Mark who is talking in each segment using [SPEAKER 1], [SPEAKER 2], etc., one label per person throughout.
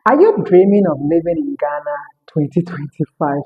[SPEAKER 1] Are you dreaming of living in Ghana 2025?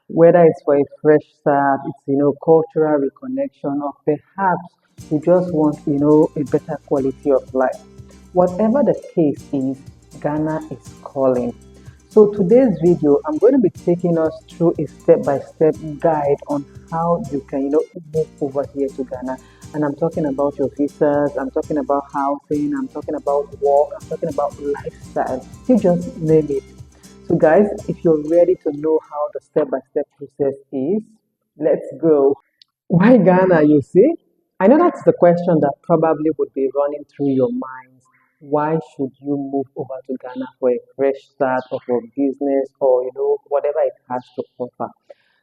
[SPEAKER 1] Whether it's for a fresh start, it's cultural reconnection, or perhaps you just want a better quality of life. Whatever the case is, Ghana is calling. So today's video, I'm going to be taking us through a step-by-step guide on how you can move over here to Ghana. And I'm talking about your visas, I'm talking about housing, I'm talking about work, I'm talking about lifestyle. You just name it. So guys, if you're ready to know how the step-by-step process is, let's go. Why Ghana, you see? I know that's the question that probably would be running through your minds. Why should you move over to Ghana for a fresh start of your business or whatever it has to offer?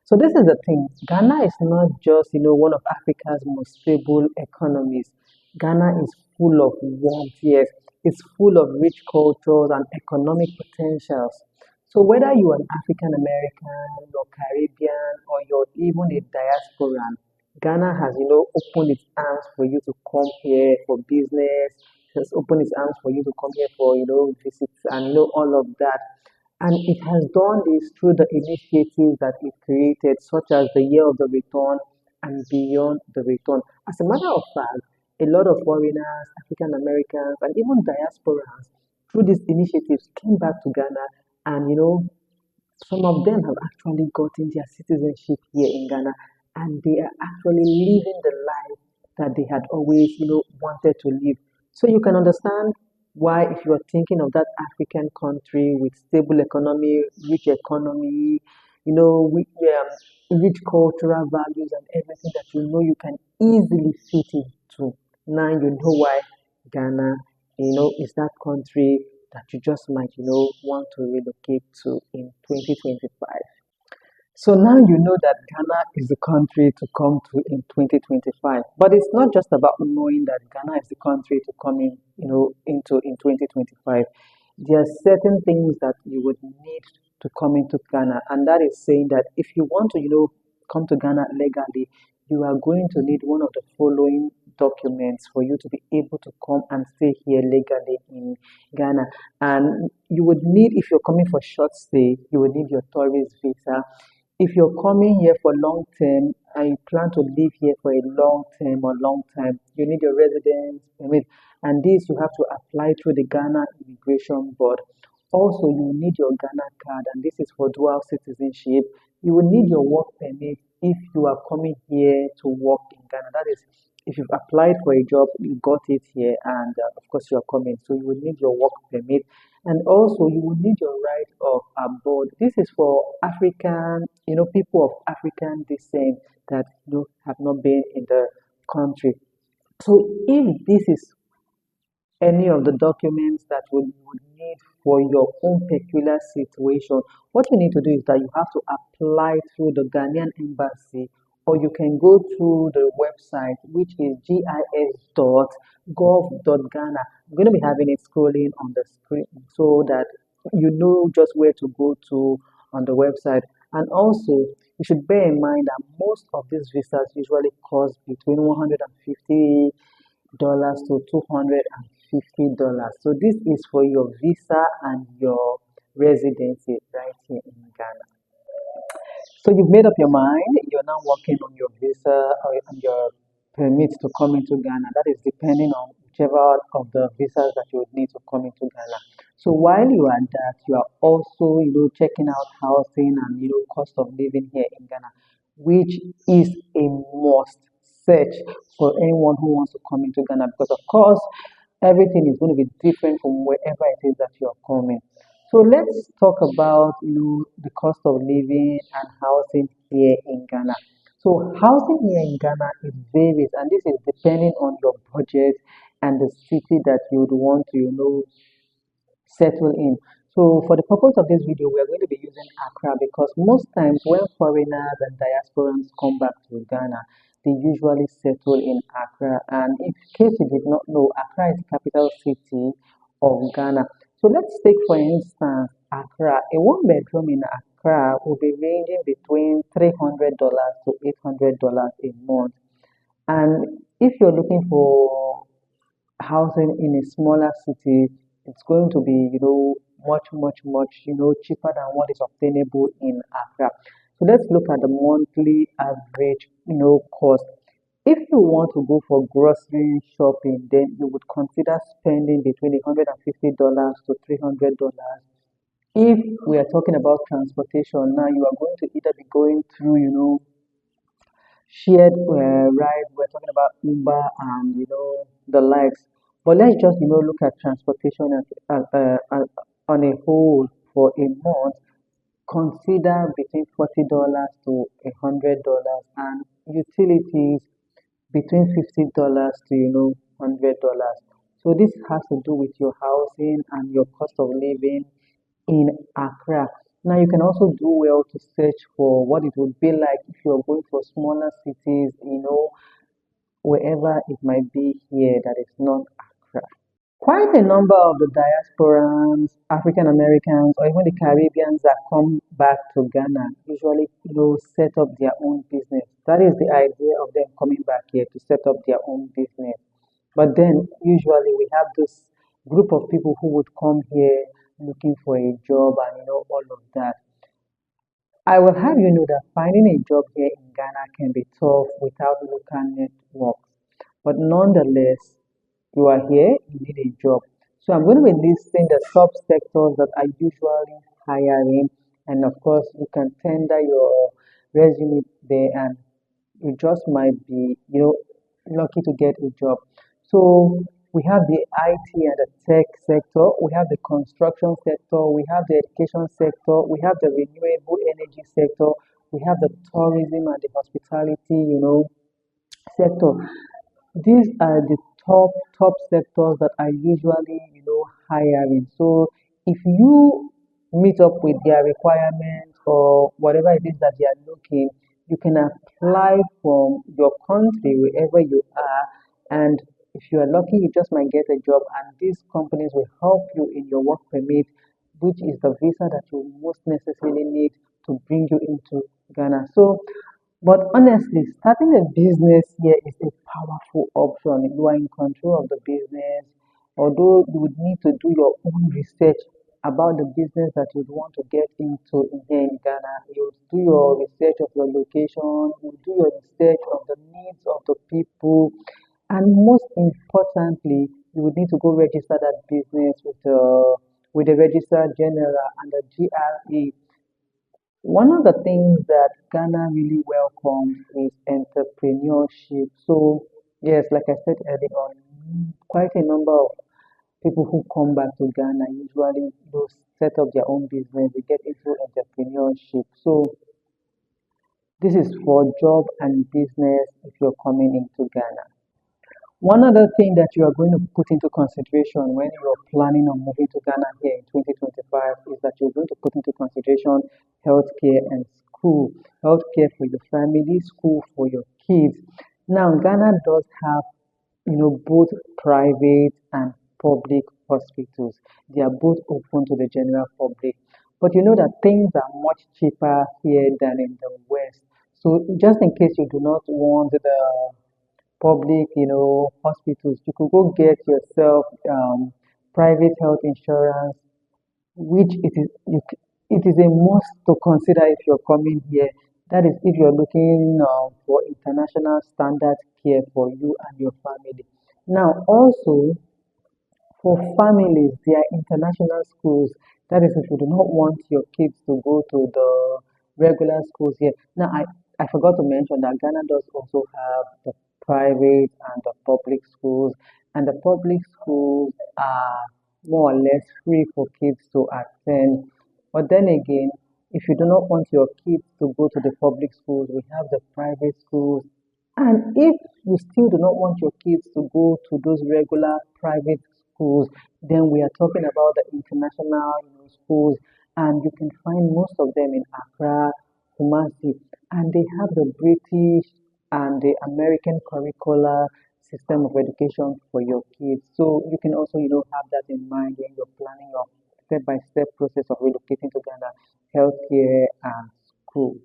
[SPEAKER 1] So this is the thing. Ghana is not just one of Africa's most stable economies. Ghana is full of warmth, yes. It's full of rich cultures and economic potentials. So whether you're an African American, you're Caribbean, or you're even a diasporan, Ghana has opened its arms for you to come here for business. Has opened its arms for you to come here for visits and all of that. And it has done this through the initiatives that it created, such as the Year of the Return and Beyond the Return. As a matter of fact, a lot of foreigners, African Americans, and even diasporans, through these initiatives, came back to Ghana, and some of them have actually gotten their citizenship here in Ghana, and they are actually living the life that they had always wanted to live. So you can understand why, if you are thinking of that African country with stable economy, rich cultural values and everything that you can easily fit into. Now you know why Ghana, is that country that you just might, want to relocate to in 2025. So now you know that Ghana is the country to come to in 2025. But it's not just about knowing that Ghana is the country to come in, into in 2025. There are certain things that you would need to come into Ghana, and that is saying that if you want to, come to Ghana legally, you are going to need one of the following documents for you to be able to come and stay here legally in Ghana. And you would need, if you're coming for short stay, you would need your tourist visa. If you're coming here for long term and you plan to live here for a long time, you need your residence permit. And this you have to apply through the Ghana Immigration Board. Also, you need your Ghana card, and this is for dual citizenship. You will need your work permit if you are coming here to work in Ghana. That is, if you've applied for a job, you got it here, and of course you are coming. So you will need your work permit, and also you will need your right of abode. This is for African, people of African descent that have not been in the country. So if this is any of the documents that you would need for your own peculiar situation, what you need to do is that you have to apply through the Ghanaian embassy, or you can go through the website, which is gis.gov.ghana. I'm going to be having it scrolling on the screen so that you know just where to go to on the website. And also, you should bear in mind that most of these visas usually cost between $150 to $250. So this is for your visa and your residency right here in Ghana. So you've made up your mind, you're now working on your visa or on your permit to come into Ghana. That is depending on whichever of the visas that you would need to come into Ghana. So while you are at that, you are also, checking out housing and, cost of living here in Ghana, which is a must search for anyone who wants to come into Ghana, because of course everything is going to be different from wherever it is that you are coming. So let's talk about the cost of living and housing here in Ghana. So housing here in Ghana is varies, and this is depending on your budget and the city that you would want to settle in. So for the purpose of this video, we are going to be using Accra, because most times when foreigners and diasporans come back to Ghana, they usually settle in Accra. And in case you did not know, Accra is the capital city of Ghana. So let's take, for instance, Accra. A one bedroom in Accra will be ranging between $300 to $800 a month. And if you're looking for housing in a smaller city, It's going to be, much, much, much, cheaper than what is obtainable in Accra. So let's look at the monthly average, cost. If you want to go for grocery shopping, then you would consider spending between $150 to $300. If we are talking about transportation, now you are going to either be going through, shared ride. We're talking about Uber and the likes. But let's just look at transportation on a whole for a month. Consider between $40 to $100, and utilities between $50 to $100. So this has to do with your housing and your cost of living in Accra. Now you can also do well to search for what it would be like if you're going for smaller cities, wherever it might be here that is not Accra. Quite a number of the diasporans, African Americans, or even the Caribbeans that come back to Ghana usually, set up their own business. That is the idea of them coming back here to set up their own business. But then usually we have this group of people who would come here looking for a job and all of that. I will have you know that finding a job here in Ghana can be tough without local networks. But nonetheless, you are here, you need a job. So I'm going to be listing the subsectors that are usually hiring, and of course, you can tender your resume there, and you just might be, lucky to get a job. So we have the IT and the tech sector, we have the construction sector, we have the education sector, we have the renewable energy sector, we have the tourism and the hospitality, sector. These are the top sectors that are usually, hiring. So if you meet up with their requirements or whatever it is that they are looking, you can apply from your country wherever you are, and if you are lucky, you just might get a job, and these companies will help you in your work permit, which is the visa that you most necessarily need to bring you into Ghana. So but honestly, starting a business here is a powerful option. You are in control of the business, although you would need to do your own research about the business that you'd want to get into in here in Ghana. You would do your research of your location, you would do your research of the needs of the people, and most importantly, you would need to go register that business with the Registrar General and the GRA. One of the things that Ghana really welcomes is entrepreneurship. So, yes, like I said earlier on, quite a number of people who come back to Ghana usually set up their own business, they get into entrepreneurship. So, this is for job and business if you're coming into Ghana. One other thing that you are going to put into consideration when you're planning on moving to Ghana here in 2025 is that you're going to put into consideration healthcare and school. Healthcare for your family, school for your kids. Now, Ghana does have, both private and public hospitals. They are both open to the general public. But you know that things are much cheaper here than in the West. So just in case you do not want the public, hospitals. You could go get yourself private health insurance, which it is a must to consider if you're coming here. That is, if you're looking for international standard care for you and your family. Now, also, for families, there are international schools. That is, if you do not want your kids to go to the regular schools here. Now, I forgot to mention that Ghana does also have the private and the public schools, and the public schools are more or less free for kids to attend. But then again, if you do not want your kids to go to the public schools, we have the private schools. And if you still do not want your kids to go to those regular private schools, then we are talking about the international, schools, and you can find most of them in Accra, Kumasi, and they have the British and the American curricular system of education for your kids. So you can also, have that in mind when you're planning your step-by-step process of relocating to Ghana, healthcare and school.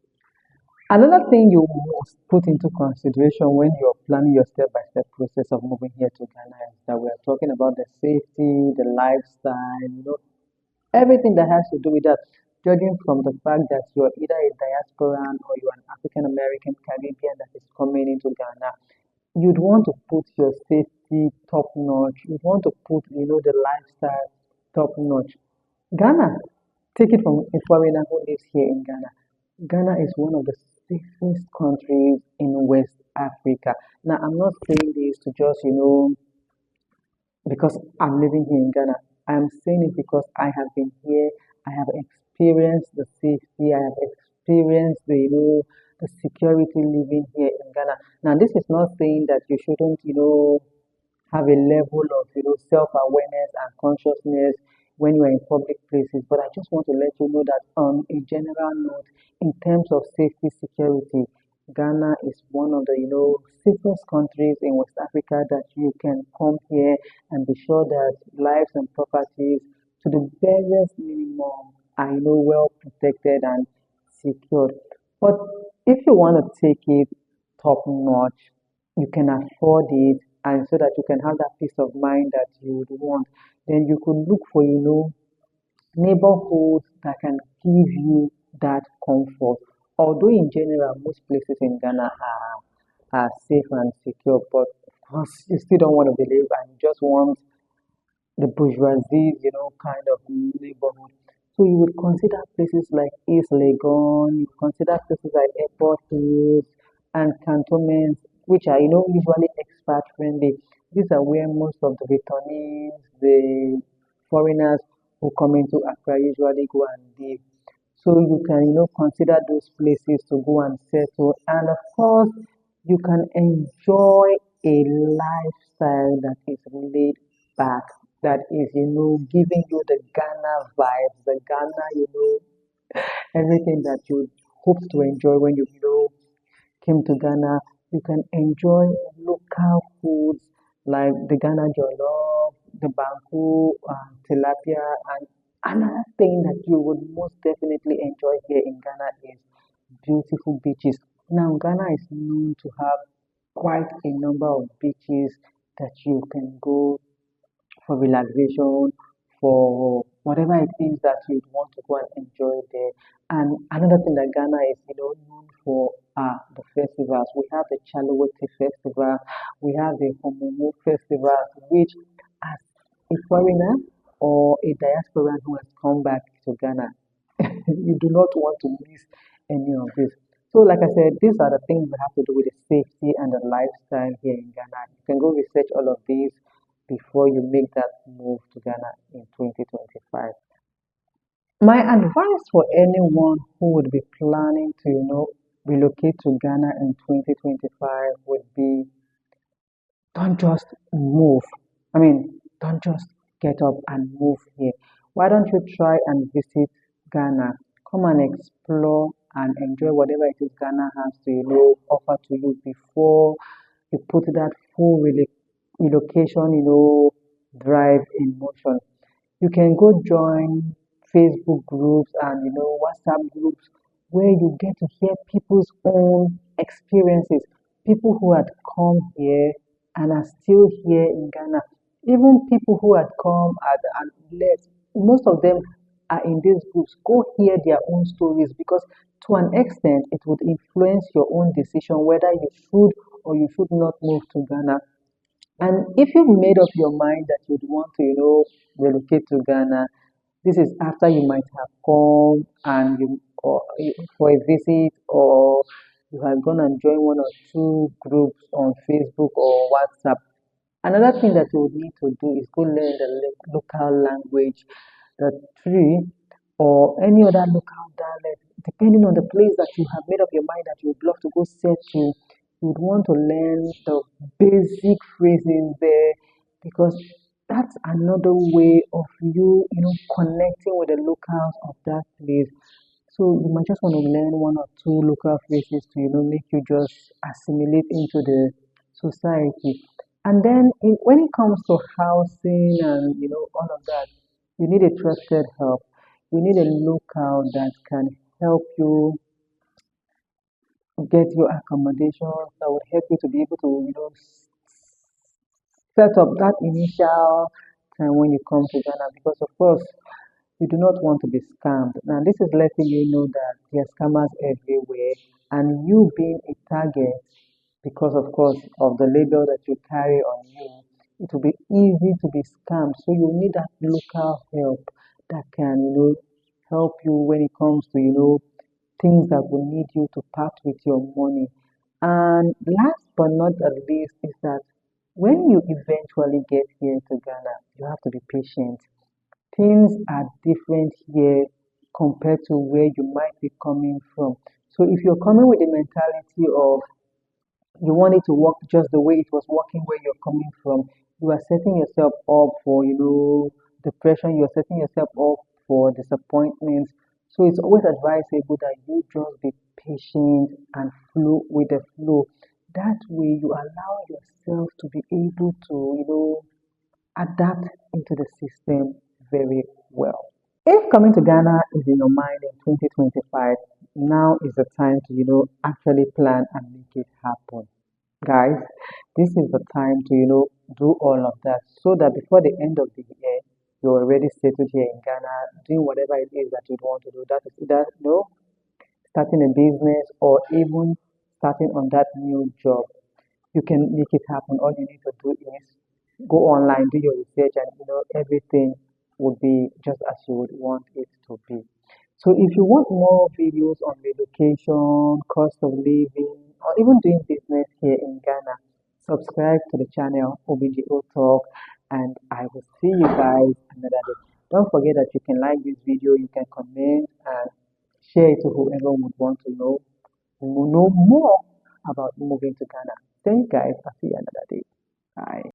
[SPEAKER 1] Another thing you must put into consideration when you're planning your step-by-step process of moving here to Ghana is that we are talking about the safety, the lifestyle, everything that has to do with that. Judging from the fact that you're either a diasporan or you're an African American Caribbean that is coming into Ghana, you'd want to put your safety top notch. You'd want to put, the lifestyle top notch. Ghana, take it from a foreigner who lives here in Ghana. Ghana is one of the safest countries in West Africa. Now, I'm not saying this to just, because I'm living here in Ghana. I'm saying it because I have been here. I have experienced the safety. I have experienced the security living here in Ghana. Now, this is not saying that you shouldn't, have a level of self-awareness and consciousness when you are in public places. But I just want to let you know that on a general note, in terms of safety security, Ghana is one of the safest countries in West Africa that you can come here and be sure that lives and properties to the barest minimum are well protected and secured. But if you want to take it top notch, you can afford it, and so that you can have that peace of mind that you would want, then you could look for neighborhoods that can give you that comfort. Although in general most places in Ghana are safe and secure, but of course you still don't want to believe and you just want the bourgeoisie, kind of neighborhood. So you would consider places like East Legon, you consider places like Airport Hills and cantonments, which are, usually expat friendly. These are where most of the returnees, the foreigners who come into Accra usually go and live. So you can, consider those places to go and settle. And of course, you can enjoy a lifestyle that is laid back, that is, giving you the Ghana vibes, the Ghana, everything that you hoped to enjoy when you came to Ghana. You can enjoy local foods like the Ghana jollof, the banku, tilapia, and another thing that you would most definitely enjoy here in Ghana is beautiful beaches. Now, Ghana is known to have quite a number of beaches that you can go for relaxation, for whatever it is that you want to go and enjoy there. And another thing that Ghana is, known for are the festivals. We have the Chalawete Festival, we have the Homomo Festival, which as a foreigner or a diaspora who has come back to Ghana, you do not want to miss any of this. So, like I said, these are the things we have to do with the safety and the lifestyle here in Ghana. You can go research all of these before you make that move to Ghana in 2025. My advice for anyone who would be planning to, relocate to Ghana in 2025 would be don't just move. I mean, don't just get up and move here. Why don't you try and visit Ghana? Come and explore and enjoy whatever it is Ghana has to, offer to you before you put that full relocation, drive in motion. You can go join Facebook groups and WhatsApp groups where you get to hear people's own experiences, people who had come here and are still here in Ghana, even people who had come and left. Most of them are in these groups. Go hear their own stories because to an extent it would influence your own decision whether you should or you should not move to Ghana. And if you've made up your mind that you'd want to, relocate to Ghana, this is after you might have come and for a visit, or you have gone and joined one or two groups on Facebook or WhatsApp. Another thing that you would need to do is go learn the local language, the tree, or any other local dialect, depending on the place that you have made up your mind that you would love to go settle. You would want to learn the basic phrases there because that's another way of you, connecting with the locals of that place. So you might just want to learn one or two local phrases to, make you just assimilate into the society. And then when it comes to housing and, all of that, you need a trusted help. You need a local that can help you get your accommodations that would help you to be able to, set up that initial time when you come to Ghana because, of course, you do not want to be scammed. Now, this is letting you know that there are scammers everywhere, and you being a target because, of course, of the label that you carry on you, it will be easy to be scammed. So you need that local help that can, help you when it comes to, things that will need you to part with your money. And last but not the least is that when you eventually get here to Ghana, you have to be patient. Things are different here compared to where you might be coming from. So if you're coming with the mentality of you want it to work just the way it was working where you're coming from, you are setting yourself up for, depression, you're setting yourself up for disappointments. So it's always advisable that you just be patient and flow with the flow. That way you allow yourself to be able to, adapt into the system very well. If coming to Ghana is in your mind in 2025, now is the time to, actually plan and make it happen. Guys, this is the time to, do all of that so that before the end of the year, you're already settled here in Ghana, doing whatever it is that you want to do. That is either, starting a business or even starting on that new job. You can make it happen. All you need to do is go online, do your research, and everything would be just as you would want it to be. So if you want more videos on relocation, cost of living, or even doing business here in Ghana, subscribe to the channel OBGO Talk, and I will see you guys another day. Don't forget that you can like this video, you can comment and share it to whoever would want to know more about moving to Ghana. Thank you guys. I'll see you another day. Bye.